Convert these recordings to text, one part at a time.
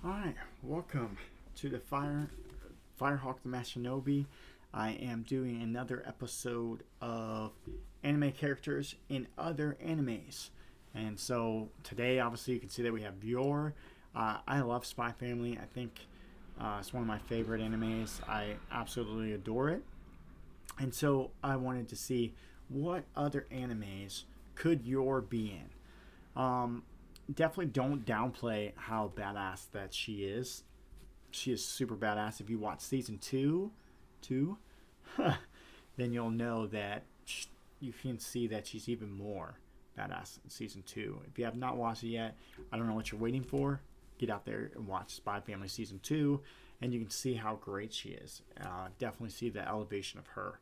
Alright, welcome to the Firehawk the Master Shinobi. I am doing another episode of anime characters in other animes. And so today, obviously, you can see that we have Yor. I love Spy Family. I think it's one of my favorite animes. I absolutely adore it. And so I wanted to see what other animes could Yor be in. Definitely don't downplay how badass that she is. She is super badass. If you watch season two, then you'll know that you can see that she's even more badass in season two. If you have not watched it yet, I don't know what you're waiting for. Get out there and watch Spy Family season two, and you can see how great she is. Definitely see the elevation of her.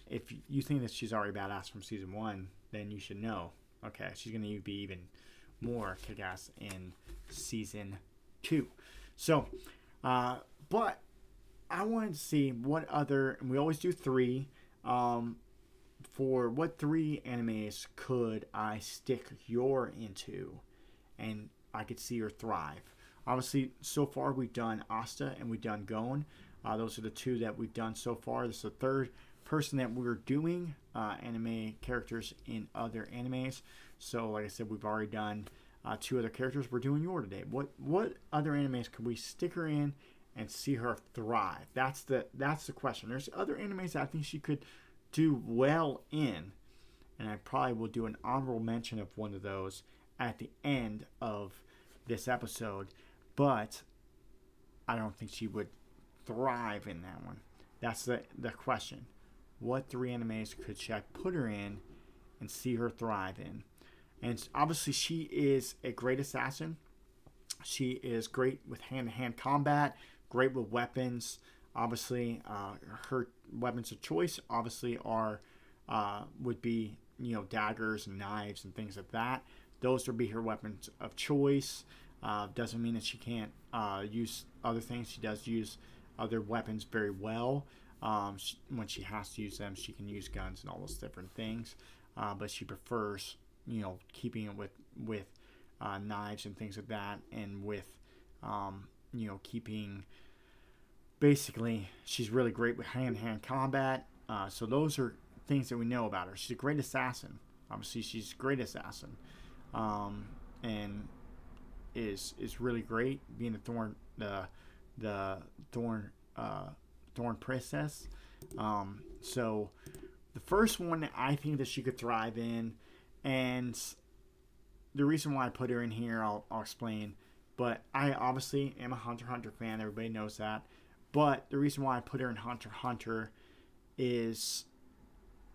If you think that she's already badass from season one, then you should know. Okay, she's going to be even more kick-ass in season two. So, but I wanted to see what other, and we always do three. For what three animes could I stick Yor into, and I could see her thrive. Obviously, so far we've done Asta and we've done Gon. Those are the two that we've done so far. This is the third person that we're doing anime characters in other animes. So, like I said, we've already done two other characters. We're doing Yor today. What other animes could we stick her in and see her thrive? That's the question. There's other animes that I think she could do well in, and I probably will do an honorable mention of one of those at the end of this episode. But I don't think she would thrive in that one. That's the question. What three animes could I put her in and see her thrive in? And obviously, she is a great assassin. She is great with hand-to-hand combat, great with weapons. Obviously, her weapons of choice obviously are would be daggers and knives and things like that. Those would be her weapons of choice. Doesn't mean that she can't use other things. She does use other weapons very well. When she has to use them, she can use guns and all those different things. But she prefers keeping it with knives and things like that, and with keeping, basically, she's really great with hand-to-hand combat. So those are things that we know about her. She's a great assassin. Obviously, she's a great assassin, and is really great being the Thorn Princess. So the first one that I think that she could thrive in, and the reason why I put her in here, I'll explain. But I obviously am a Hunter x Hunter fan. Everybody knows that. But the reason why I put her in Hunter x Hunter is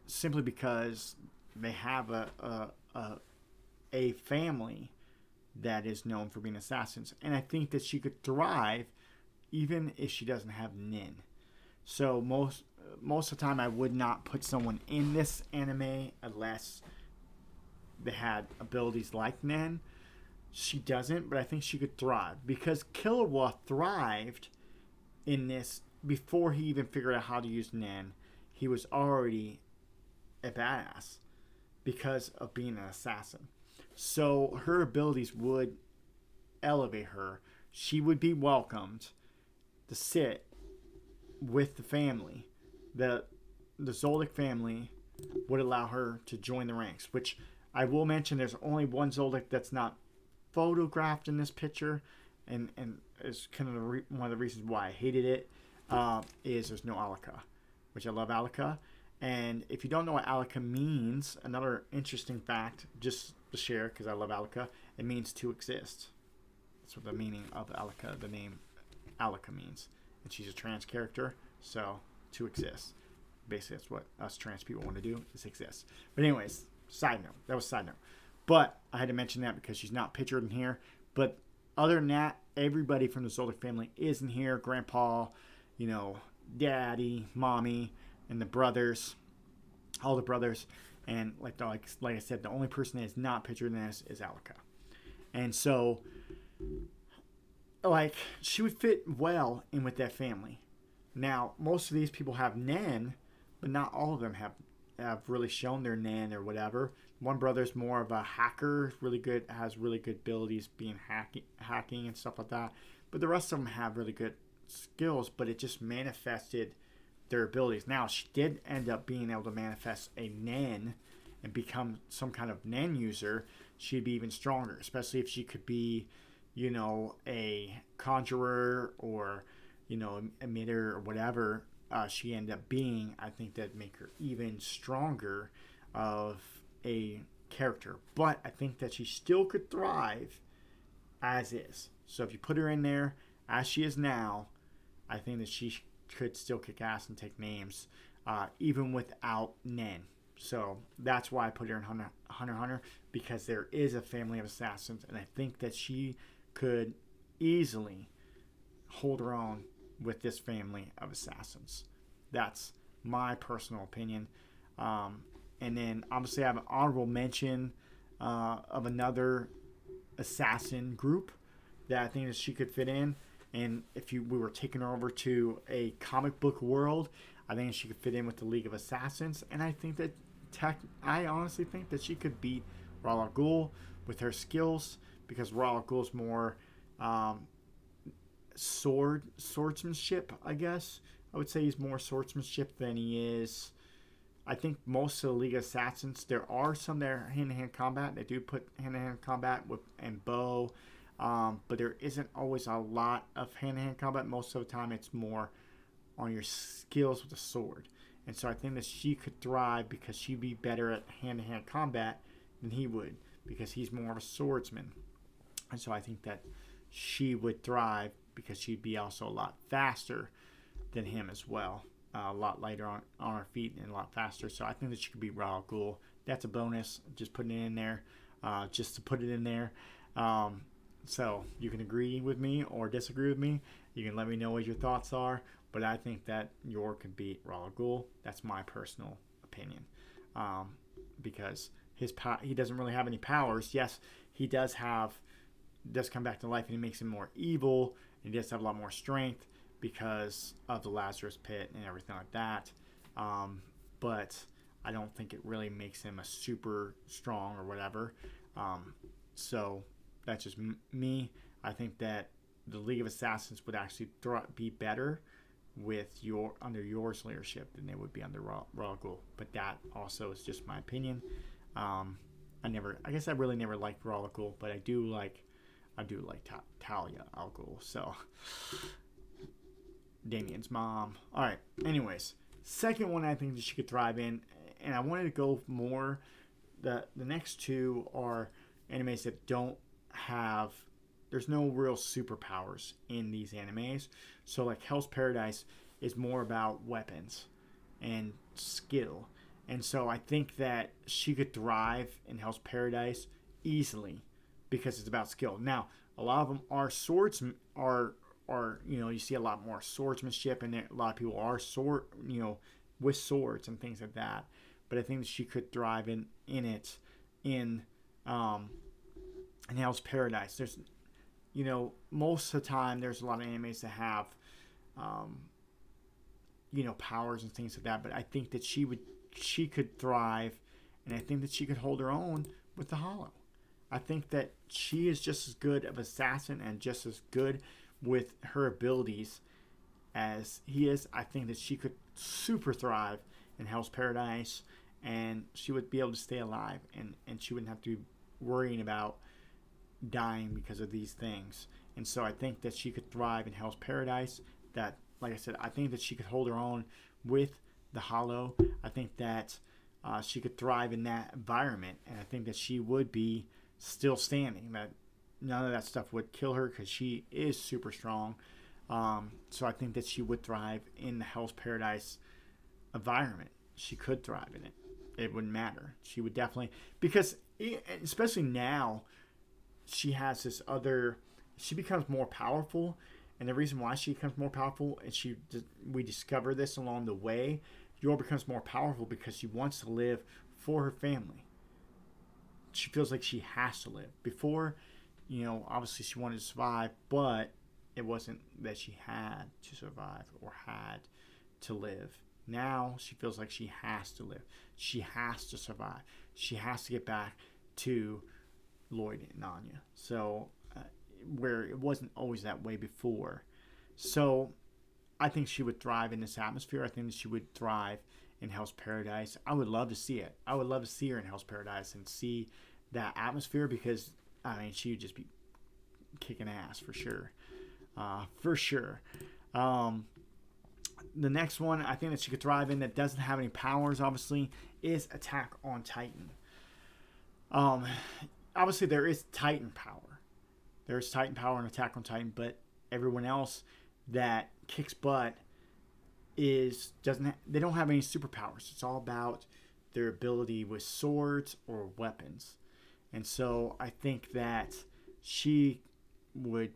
simply because they have a family that is known for being assassins, and I think that she could thrive even if she doesn't have Nin. So most of the time, I would not put someone in this anime unless they had abilities like Nen. She doesn't, but I think she could thrive because Killua thrived in this before he even figured out how to use Nen. He was already a badass because of being an assassin. So her abilities would elevate her. She would be welcomed to sit with the family. The Zoldyck family would allow her to join the ranks, which I will mention there's only one Zoldyck that's not photographed in this picture, and is kind of one of the reasons why I hated it, is there's no Alaka, which I love Alaka. And if you don't know what Alaka means, another interesting fact, just to share, because I love Alaka, it means to exist. That's what the meaning of Alaka, the name Alaka means. And she's a trans character, so to exist. Basically, that's what us trans people want to do, is exist. But anyways, side note. That was side note. But I had to mention that because she's not pictured in here. But other than that, everybody from the Zoldyck family is in here. Grandpa, daddy, mommy, and the brothers, all the brothers. And like I said, the only person that is not pictured in this is Alaka. And so, she would fit well in with that family. Now, most of these people have Nen, but not all of them have really shown their nan or whatever. One brother's more of a hacker, really good, has really good abilities being hacking and stuff like that. But the rest of them have really good skills, but it just manifested their abilities. Now, she did end up being able to manifest a nan and become some kind of nan user. She'd be even stronger, especially if she could be, a conjurer or, emitter or whatever she ended up being. I think that'd make her even stronger of a character. But I think that she still could thrive as is. So if you put her in there as she is now, I think that she could still kick ass and take names, even without Nen. So that's why I put her in Hunter x Hunter, because there is a family of assassins, and I think that she could easily hold her own with this family of assassins. That's my personal opinion. And then obviously I have an honorable mention of another assassin group that I think that she could fit in. And if we were taking her over to a comic book world, I think she could fit in with the League of Assassins. And I think that I honestly think that she could beat Ra's al Ghul with her skills, because Ra's al Ghul's more swordsmanship, I guess. I would say he's more swordsmanship than he is. I think most of the League of Assassins, there are some that are hand-to-hand combat. They do put hand-to-hand combat and bow, but there isn't always a lot of hand-to-hand combat. Most of the time, it's more on your skills with the sword. And so I think that she could thrive because she'd be better at hand-to-hand combat than he would, because he's more of a swordsman. And so I think that she would thrive because she'd be also a lot faster than him as well. A lot lighter on her feet and a lot faster. So I think that she could be Ra's al Ghul. That's a bonus. Just putting it in there. Just to put it in there. So you can agree with me or disagree with me. You can let me know what your thoughts are. But I think that Yor could beat Ra's al Ghul. That's my personal opinion. Because he doesn't really have any powers. Yes, he does come back to life, and he makes him more evil. And he does have a lot more strength because of the Lazarus Pit and everything like that. But I don't think it really makes him a super strong or whatever. So that's just me. I think that the League of Assassins would actually be better with under Yor's leadership than they would be under Ra's al Ghul. But that also is just my opinion. I guess I really never liked Ra's al Ghul, but I do like Talia al Ghul. So Damien's mom. All right. Anyways, second one I think that she could thrive in, and I wanted to go more. The next two are animes that don't have. There's no real superpowers in these animes. So like Hell's Paradise is more about weapons and skill, and so I think that she could thrive in Hell's Paradise easily because it's about skill. Now a lot of them are you see a lot more swordsmanship, and a lot of people are with swords and things like that. But I think that she could thrive in Hell's Paradise. There's, most of the time there's a lot of animes that have, powers and things like that. But I think that she could thrive, and I think that she could hold her own with the Hollow. I think that she is just as good of an assassin and just as good with her abilities as he is. I think that she could super thrive in Hell's Paradise, and she would be able to stay alive, and she wouldn't have to be worrying about dying because of these things. And so I think that she could thrive in Hell's Paradise. That, like I said, I think that she could hold her own with the Hollow. I think that she could thrive in that environment, and I think that she would be still standing. That none of that stuff would kill her because she is super strong. So I think that she would thrive in the Hell's Paradise environment. She could thrive in it. It wouldn't matter. She would definitely, because especially now, she has this other. She becomes more powerful, and the reason why she becomes more powerful, and we discover this along the way. Yor becomes more powerful because she wants to live for her family. She feels like she has to live. Before, obviously she wanted to survive, but it wasn't that she had to survive or had to live. Now she feels like she has to live. She has to survive. She has to get back to Lloyd and Anya. So, where it wasn't always that way before. So, I think she would thrive in this atmosphere. I think that she would thrive in Hell's Paradise. I would love to see it. I would love to see her in Hell's Paradise and see that atmosphere because, I mean, she would just be kicking ass for sure. For sure. The next one I think that she could thrive in that doesn't have any powers, obviously, is Attack on Titan. Um, Obviously, there is Titan power. There's Titan power in Attack on Titan, but everyone else that kicks butt they don't have any superpowers. It's all about their ability with swords or weapons. And so I think that she would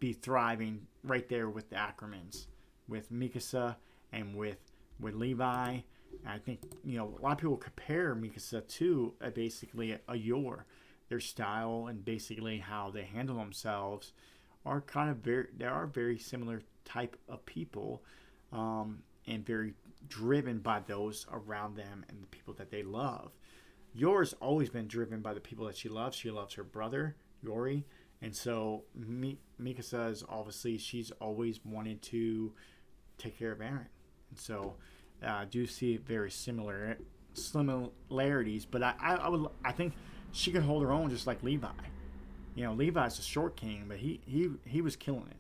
be thriving right there with the Ackermans, with Mikasa and with Levi. And I think a lot of people compare Mikasa to basically a Yor. Their style and basically how they handle themselves are very similar type of people, and very driven by those around them and the people that they love. Yor's always been driven by the people that she loves. She loves her brother Yori, and so Mikasa is obviously she's always wanted to take care of Eren, and so I do see very similarities. But I think she could hold her own just like Levi. Levi's a short king, but he was killing it,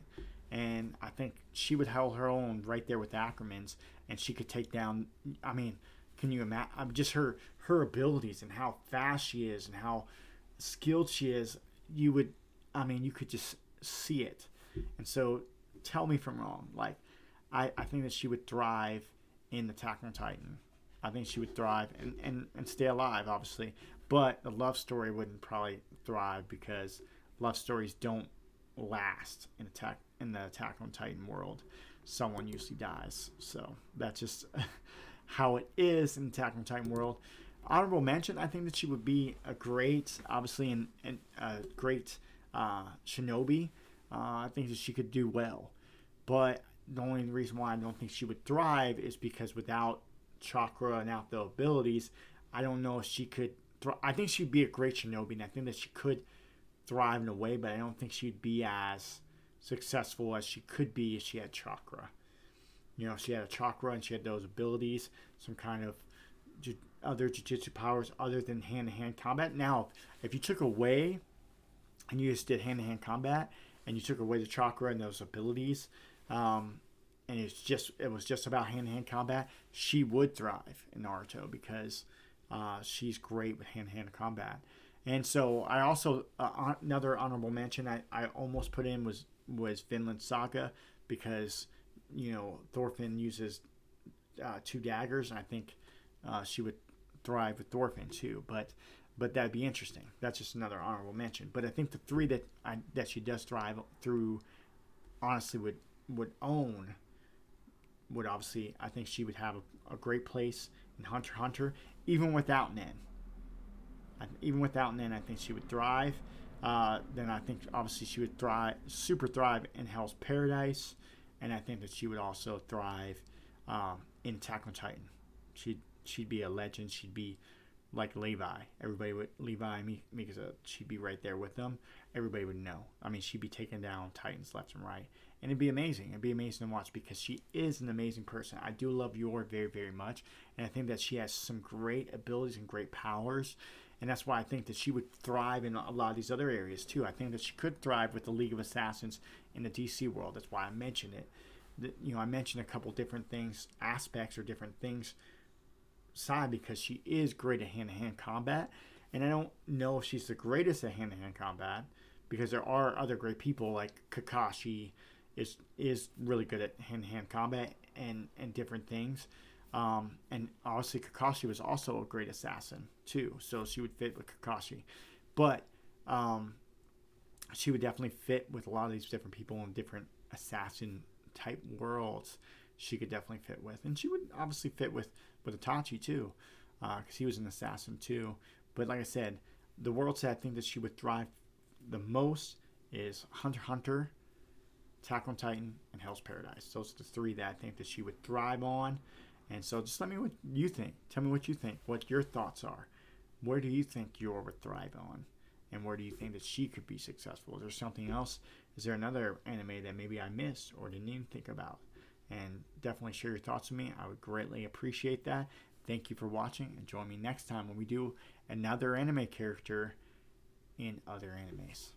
and I think she would hold her own right there with the Ackermans, and she could take down. I mean, can you imagine just her abilities and how fast she is and how skilled she is? You could just see it, and so tell me if I'm wrong. Like, I think that she would thrive in Attack on Titan. I think she would thrive and stay alive, obviously. But the love story wouldn't probably thrive because love stories don't last in the Attack on Titan world. Someone usually dies. So that's just how it is in Attack on Titan world. Honorable mention, I think that she would be a great, obviously, and a great shinobi. I think that she could do well. But the only reason why I don't think she would thrive is because without chakra and without the abilities, I don't know if she could. I think she'd be a great shinobi, and I think that she could thrive in a way, but I don't think she'd be as successful as she could be if she had chakra. If she had a chakra and she had those abilities, some kind of other jujitsu powers other than hand-to-hand combat. Now, if you took away and you just did hand-to-hand combat and you took away the chakra and those abilities, and it was just about hand-to-hand combat, she would thrive in Naruto because she's great with hand-to-hand combat. And so I also another honorable mention I almost put in was Vinland Saga because Thorfinn uses 2 daggers, and I think she would thrive with Thorfinn too. But that'd be interesting. That's just another honorable mention. But I think the 3 that she does thrive through, honestly, would obviously, I think she would have a great place in Hunter x Hunter, even without Nen. Even without Nen, I think she would thrive. Then I think obviously she would super thrive in Hell's Paradise, and I think that she would also thrive in Attack on Titan. She'd be a legend. She'd be like Levi. Everybody would Levi and Mikasa. She'd be right there with them. Everybody would know. I mean, she'd be taking down Titans left and right, and it'd be amazing. It'd be amazing to watch because she is an amazing person. I do love Yor very, very much, and I think that she has some great abilities and great powers. And that's why I think that she would thrive in a lot of these other areas too. I think that she could thrive with the League of Assassins in the DC world. That's why I mentioned it. I mentioned a couple different things, aspects or different things side because she is great at hand-to-hand combat. And I don't know if she's the greatest at hand-to-hand combat because there are other great people like Kakashi is really good at hand-to-hand combat and different things. And obviously Kakashi was also a great assassin too, so she would fit with Kakashi. But she would definitely fit with a lot of these different people in different assassin type worlds. She could definitely fit with, and she would obviously fit with Itachi too, because he was an assassin too. But like I said, the worlds that I think that she would thrive the most is Hunter x Hunter, Attack on Titan, and Hell's Paradise. Those are the three that I think that she would thrive on. And so just let me know what you think. Tell me what you think, what your thoughts are. Where do you think Yor would thrive on? And where do you think that she could be successful? Is there something else? Is there another anime that maybe I missed or didn't even think about? And definitely share your thoughts with me. I would greatly appreciate that. Thank you for watching, and join me next time when we do another anime character in other animes.